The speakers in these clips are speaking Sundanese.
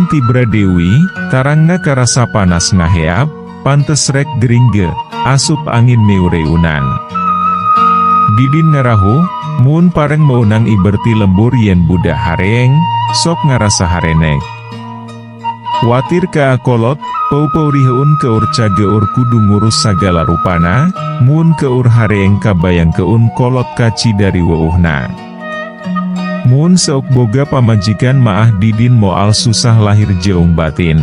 Didin tibra Dewi, tarangna karasa panas ngaheap, pantes rek geringge, asup angin meureunan. Didin ngarahu, mun pareng meunang iberti lembur yen budak hareng, sok ngarasa harenek. Watir ka kolot, pau-pau riheun keur cageur kudu ngurus sagala rupana, mun keur hareng kabayang keun kolot kaci dari weuhna. Mun seuk boga pamajikan maah Didin moal susah lahir jeung batin.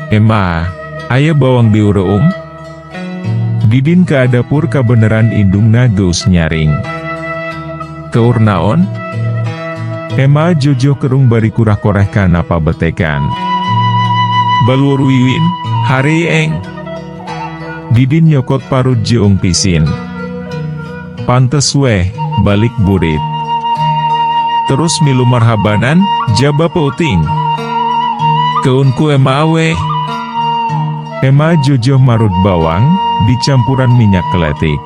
Ema, aya bawang diureum? Didin ka dapur kabeneran indungna geus nyaring. Keur naon? Ema jojo kerung bari kurah-koreh kana pabetekan. Balur Wiwin, hareeng. Didin nyokot parut jeung pisin. Pantes weh, balik burit. Terus milu marhabanan, jaba pouting. Keunku Ema we. Ema jojo marut bawang, dicampuran minyak keletik.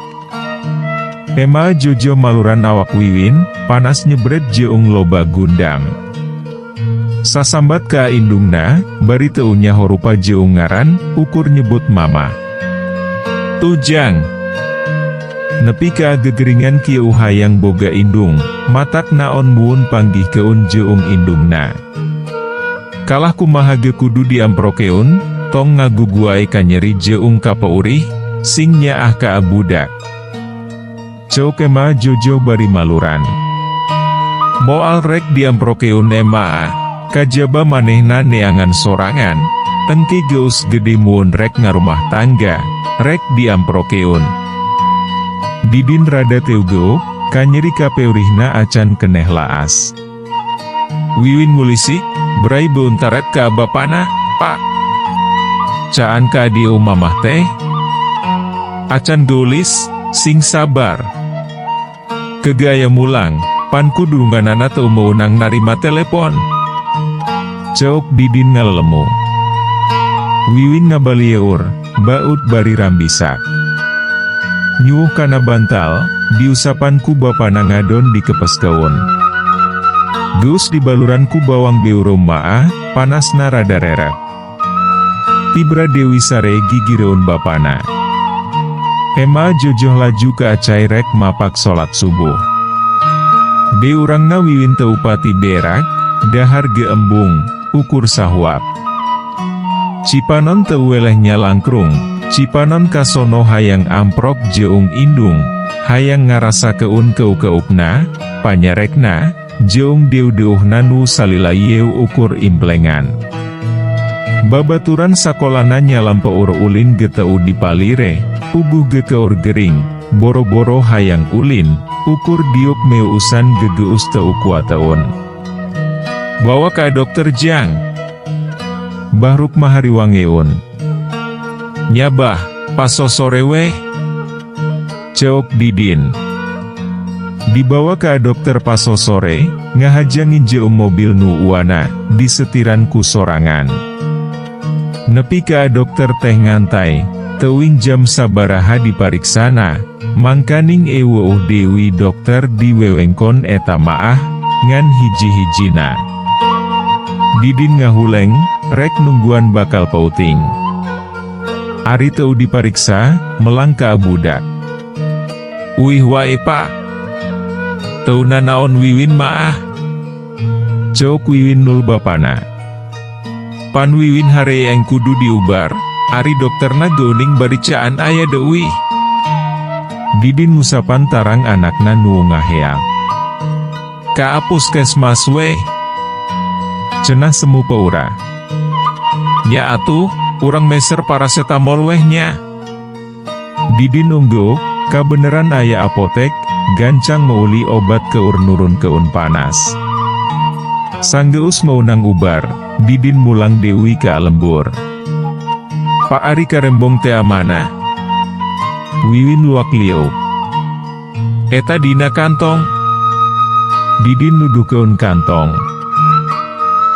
Ema jojo maluran awak Wiwin, panas nyebret jeung loba gundam. Sasambat ka indungna, bari teu nyaho rupa jeung ngaran, ukur nyebut mama. Tujang. Nepi ka gegeringan kieu hayang boga indung, matak naon muun panggih keun jeung indungna. Kalah kumaha ge kudu diamprokeun, tong ngaguguae ka nyeri jeung ka paurih, sing nyaah ka budak. Ceuk Ema jojo bari maluran. Moal rek diamprokeun Ema, kajaba manehna neangan sorangan, tengki geus gede muun rek ngarumah tangga, rek diamprokeun. Didin rada teugo, kanyeri kapeurihna acan keneh laas. Wiwin ngulisi, berai beuntaret ka bapana, Pak. Caan ka dieu mamah teh? Acan gelis, sing sabar. Kegaya mulang, pan kudu nganana teu meunang narima telepon. Ceuk Didin ngalemu. Wiwin ngabalieur, baut bari rambisak. Nyuh kana bantal, diusapan ku bapana ngadon di kepes keun. Geus dibaluran ku bawang beureum maah, panasna rada reret. Tibra Dewi sare gigireun bapana. Ema jojoh laju ka acai rek mapak solat subuh. Beurangna Wiwin teu pati berak, dahar geembung, ukur sahuap. Cipanon teu welehnya langkrung, cipanon kasono hayang amprok jeung indung, hayang ngarasa keun keu-keupna, panyarekna, jeung deu-deuhna nu salila yeu ukur implengan. Babaturan sakolana nyalam peur ulin geteu dipalire, puguh gekeur gering, boro-boro hayang ulin, ukur diuk meuusan gegeus teu kuataun. Bawa ka dokter Jang. Bahruk mahariwangeun. Nyabah, paso sore weh. Ceuk Didin. Dibawa ka dokter paso sore, ngahajangin jeung mobil nu uana, disetiran ku sorangan. Nepi ka dokter teh ngantai, teuing jam sabaraha dipariksana, mangkaning eueuh Dewi dokter diwewengkon eta maah, ngan hiji-hijina. Didin ngahuleng, rek nungguan bakal pouting. Ari teu dipariksa, melang ka budak. Uih wae Pak. Teu nanaon Wiwin maah. Ceuk Wiwin nul bapana. Pan Wiwin hareeng kudu diubar, ari dokterna geuning bari caan aya deuih. Didin ngusapan tarang anakna nu ngaheap. Ka puskesmas weh. Cenah semu paura. Nya atuh, urang meser paracetamol wehnya. Didin ungguk, kabeneran aya apotek, gancang meuli obat keur nurun keun panas. Sanggeus meunang ubar, Didin mulang Dewi ka lembur. Pak Ari karembong teh amana. Wiwin luak liuk. Eta dina kantong. Didin nuduhkeun kantong.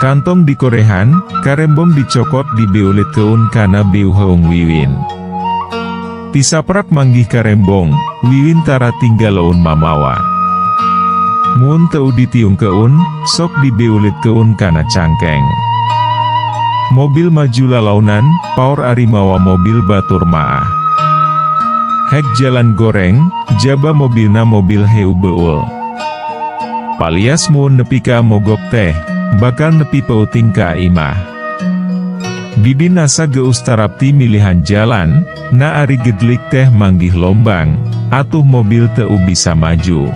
Kantong dikorehan, karembong dicokot dibeulit keun kana beuheung Wiwin. Tisaprak manggih karembong, Wiwin tara tinggaloun mamawa. Mun teu ditiung keun, sok dibeulit keun kana cangkeng. Mobil maju lalaunan, paur ari mawa mobil batur maah. Hek jalan goreng, jaba mobilna mobil heu beul. Palias mun nepi ka mogok teh, bakal nepi pauting ka imah. Didin asa geus tarapti milihan jalan, na ari gedlik teh manggih lombang, atuh mobil teu bisa maju.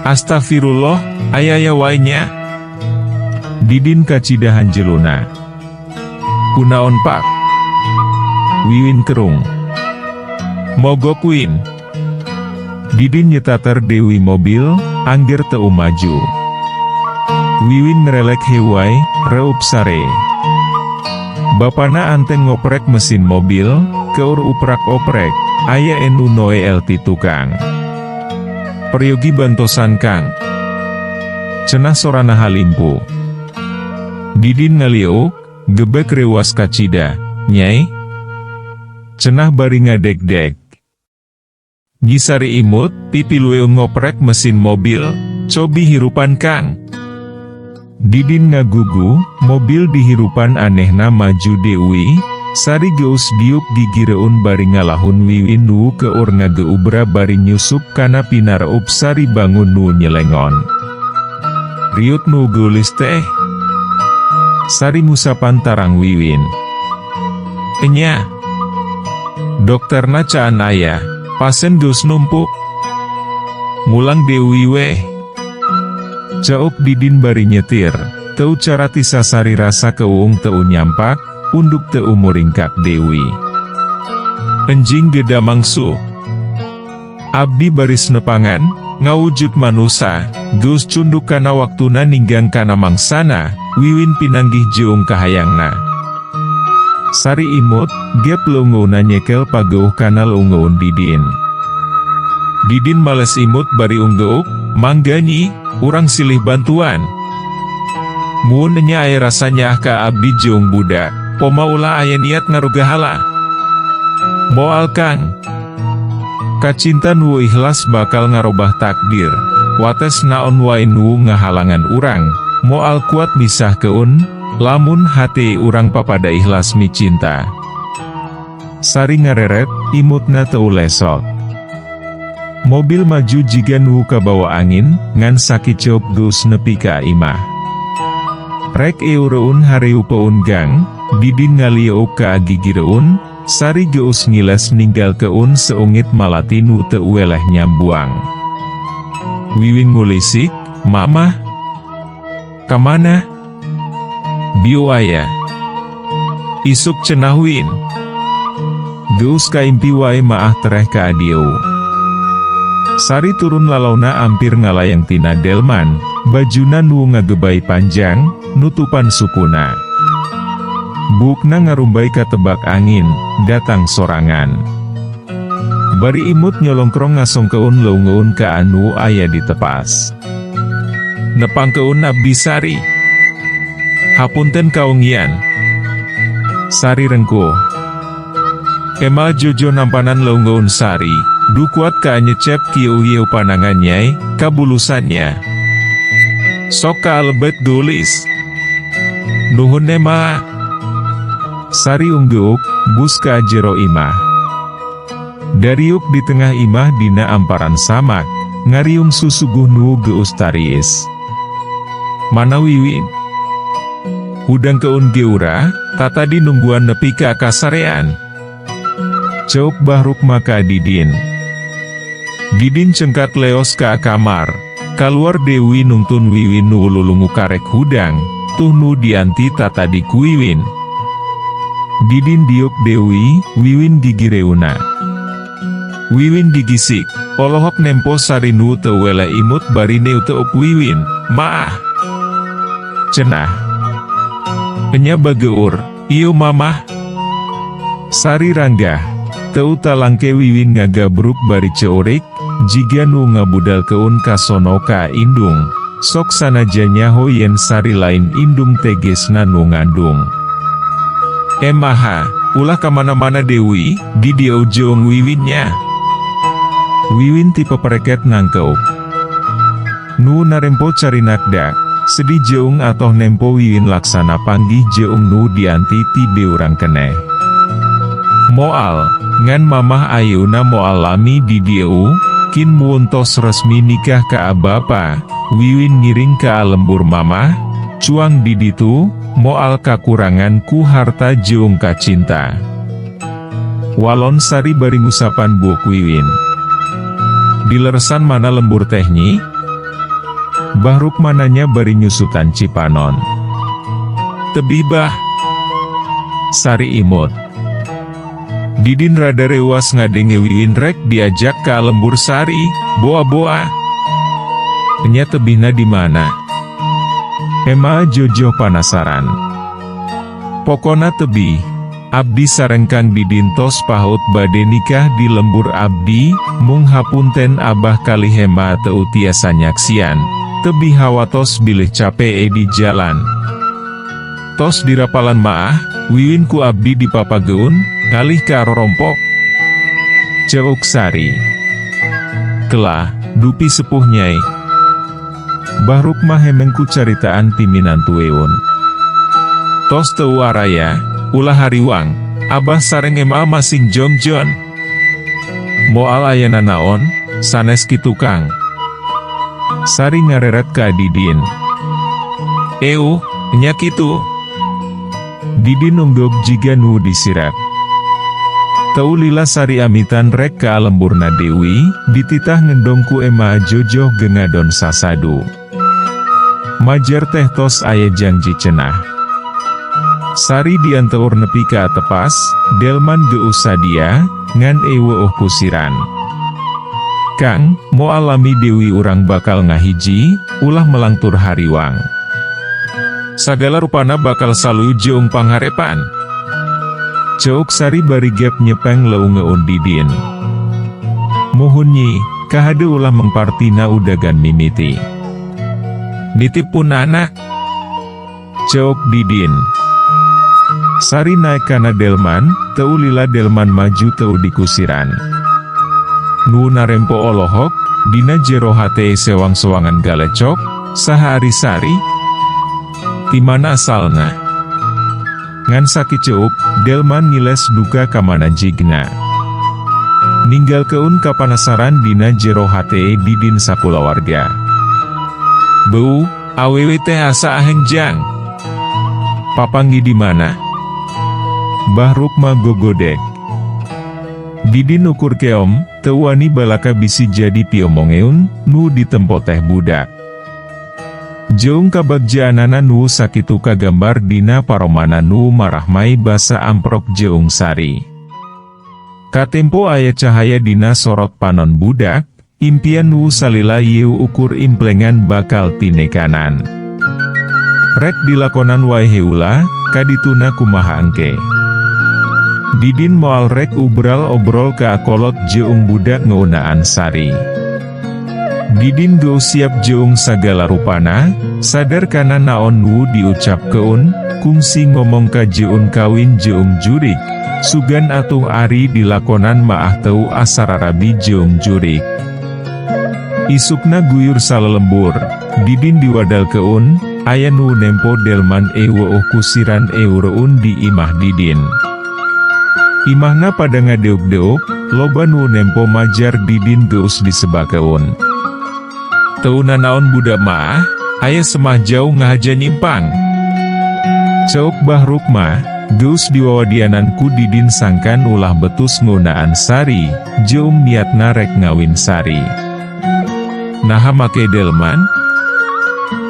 Astagfirullah, ayaya wae nya. Didin kacidahan jeluna. Kunaon pak? Wiwin kerung. Mogok win. Didin nyetater deui mobil, angger teu maju. Wiwin ngerelek hewai, reup sare. Bapana anteng ngoprek mesin mobil, keur uprak-oprek, aya enu noel ti tukang. Peryogi bantosan kang. Cenah sorana halimpu. Didin ngaliuk, gebek rewas kacida, nyai. Cenah bari ngadeg-deg. Gisari imut, pipilue ngoprek mesin mobil, cobi hirupan kang. Didin ngagugu, mobil dihirupan anehna maju deui, sari geus diuk gigireun bari ngalahun Wiwin nu keur ngageubra bari nyusup kana pinareup sari bangun nu nyelengon. Riut nu geulis teh. Sari ngusapan tarang Wiwin. Enya. Dokterna caan aya, pasen geus numpuk. Mulang deui weh. Cauk Didin bari nyetir, teu carati sasari rasa keuung teu nyampak, unduk teu muringkak deui. Enjing geda mangsu. Abdi baris nepangan, ngawujud manusa, geus cunduk kana waktuna ninggang kana mangsana, Wiwin pinanggih jeung kahayangna. Sari imut, gep leungeunna nyekel pageuh kana leungeun Didin. Didin males imut bari unggeuk, mangga nyi, urang silih bantuan. Mun nya aya rasanya ka abdi jeung budak, poma ulah aya niat ngarugahala. Moal kang. Kacinta nu ikhlas bakal ngarobah takdir, wates naon wae nu ngahalangan urang, moal kuat misah keun, lamun hati urang papada ikhlas mi cinta. Sari ngareret, imutna teu lesot. Mobil maju jiga nu kabawa angin, ngan sakiceup geus nepi ka imah. Rek eureun hareu peun gang, Didin ngalieup ka gigireun, sari geus ngiles ninggal keun seungit malati nu teu weleh nyambuang. Wiwin ngulisik, "Mamah, kamana?" "Bieu aya." "Isuk cenah Win." "Geus kaimpi wae maah tereh ka adieu." Sari turun lalauna ampir ngalayang tina delman, bajuna nu ngagebay panjang, nutupan sukuna. Bukna ngarumbai ka tebak angin, datang sorangan. Bari imut nyolongkrong ngasongkeun leungeun ka anu aya di tepas. "Nepangkeun abdi Sari." "Hapunten kaungian." Sari rengkuh. Emal jojo nampanan leungeun Sari. Du kuat ka nyecep kieu-ieu panangan nyai, kabulusannya. "Sok ka lebet gulis." "Nuhun nema." Sari unggeuk, bus ka jero imah. Dariuk di tengah imah dina amparan samak, ngariung susuguh nu geus taris. "Mana Wiwin?" "Hudang keun geura, tata di nungguan nepi ka kasarean." Ceuk bahruk maka Didin. Didin cengkat leos ka kamar, kaluar Dewi nungtun Wiwin nu lulungu karek hudang, tuh nu dianti tata di Wiwin. Didin diuk Dewi, Wiwin gigireuna. Wiwin digisik, polohok nempo Sari nu teu weleh imut bari neu teup Wiwin, "Maah." "Cenah." "Enya bageur, ieu mamah." Sari ranggah, teu talangke Wiwin ngagabruk bari ceurik, jiga nu ngabudal keun kasono ka indung, sok sanajan nyaho yen Sari lain indung tegesna nu ngandung. "Emaha, ulah kamana-mana Dewi, di dieu jeung Wiwinnya." Wiwin tipe pereket ngangkeup. Nu narempo cari nakdak, Sedih jeung atoh nempo Wiwin laksana panggih jeung nu dianti ti beurang keneh. Moal, ngan mamah ayeuna moal lami di dieu, kin muuntos resmi nikah ka abapa, Wiwin ngiring ka lembur mamah, cuang di ditu, moal kakurangan ku harta jeung ka cinta. Walon sari bari ngusapan buuk Wiwin. Dileresan mana lembur tehnyi? Bahruk mananya bari nyusutan Cipanon. Tebibah. Sari imut. Didin rada rewas ngadenge Wiwin rek diajak ka lembur sari, boa-boa. Nya tebihna di mana? Ema jojo penasaran. Pokona tebih. Abdi sarengkang Didin tos paut bade nikah di lembur abdi, mung hapunten abah kali hema teu tiasa nyaksian, tebih hawatos bilih capek di jalan. Tos dirapalan maah, Wiwin ku abdi di papageun, kalih ka rorompok. Ceuk sari. Kelah, dupi sepuh nyai. Bahruk mah hemeng ku caritaan ti minantueun. Tos teu araya, ulah hariwang, abah sareng ema masing jongjon. Moal ayana naon, sanes kitu kang. Sari ngareret ka Didin. Nya kitu. Didin unggok jiga nu disirat. Teu lila sari amitan rek ka lemburna Dewi, dititah ngendongku ema jojoh gengadon sasadu. Majar teh tos aya janji cenah. Sari dianteur nepi ka tepas, delman geusa dia, ngan eueuh kusiran. Kang, moal lami Dewi urang bakal ngahiji, ulah melangtur hariwang. Sagala rupana bakal salu jeung pangharepan. Ceuk sari bari gep nyepeng leungeun Didin. Muhun nyi, kahade ulah mengpartina udagan mimiti. Nitip pun anak. Ceuk Didin. Sari naik kana delman, teu lila delman maju teu dikusiran. Nu narempo olohok, dina jero hate sewang-sewangan galecok, saha ari sari? Timana asalna? Ngan saki ceuk, delman ngiles duka kamana jigna. Ninggal keun kapanasaran dina jero hate Didin sakulawarga. Beu, awewe teh asa ahenjang. Papanggi di mana? Bahruk mah gogodek. Didin ukur keom, teu wani balaka bisi jadi piomongeun, nu ditempo teh budak. Jeung kabagjaanana nu sakitu kagambar dina paromana nu marahmai basa amprok jeung sari. Katempo aya cahaya dina sorot panon budak, impian nu salila yeu ukur implengan bakal tinekanan. Rek dilakonan wae heula, kadituna kumaha engke. Didin moal rek ubral obrol ka akolot jeung budak ngeunaan sari. Didin go siap jeung sagala rupana, sadar kana naon nu diucapkeun, kungsi ngomong ka jeung kawin jeung jurik, sugan atuh ari dilakonan maah teu asararabi jeung jurik. Isukna guyur salelembur, Didin diwadalkeun, aya nu nempo delman eueuh kusiran eureun di imah Didin. Imahna pada ngadeuk-deuk, loba nu nempo majar Didin geus disebakeun. Teu nanaon budak mah, aya semah jauh ngahaja nyimpang. Ceuk Bahruk mah, geus diwawadianan ku Didin sangkan ulah betus ngunaan sari, jeung niatna rek ngawin sari. Naha make delman?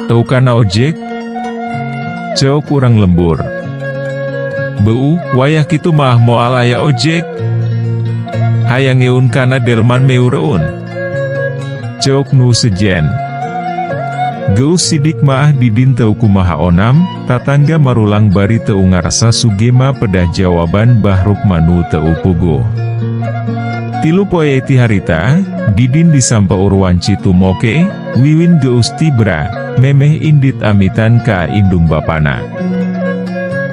Teu kana ojek? Ceuk urang lembur. Beu, wayah kitu mah moal aya ojek. Hayang ngeun kana delman meureun. Ceuk nu sejen. Geus sidik maah Didin teu kumaha onam, tatangga marulang bari teu ngarasa sugema pedah jawaban Bahruk manu teu puguh. Tilu poe ti harita, Didin disampa urwanci tumoke, Wiwin geus tibra, memeh indit amitan ka indung bapana.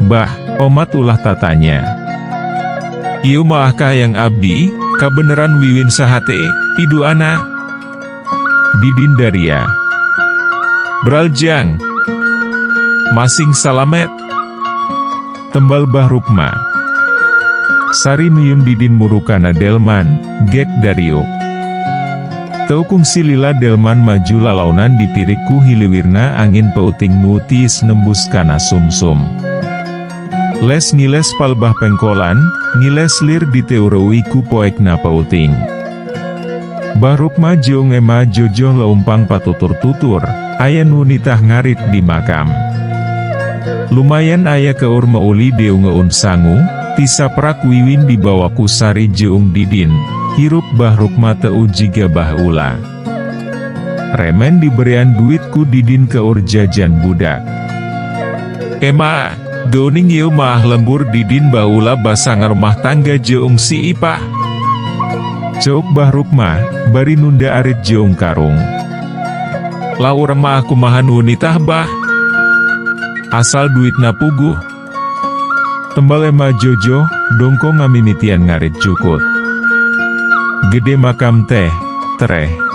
Bah, omat ulah tatanya. Ieu maahkah yang abdi, kabeneran Wiwin sahate, idu ana? Didin daria. Braljang, masing salamet. Tembal bah Rukma. Sari nuyun didin murukana delman, gek Dario. Tau kungsi lila delman maju lalaunan ditiriku hiliwirna angin pauting nutis nembus kana sumsum. Les ngiles palbah pengkolan, ngiles lir diteurui ku poekna pauting. Bah Rukma jeung ema jojo leumpang patutur-tutur, aya nu nitah ngarit di makam. Lumayan aya keur meuli deung ngeun sangu, tisaprak wiwin dibawa ku Sari jeung Didin, hirup Bah Rukma teu jiga bah ula. Remen diberian duit ku Didin keur jajan budak. Ema, doning ieu mah lembur Didin baula basangar rumah tangga jeung si Ipah. Ceuk Bah Rukma, bari nunda arit jeung karung. Laur mah kumaha nu nitah bah? Asal duitna puguh. Tembal ema jojo, dongko ngaminitian ngarit cukut. Gede makam teh, tereh.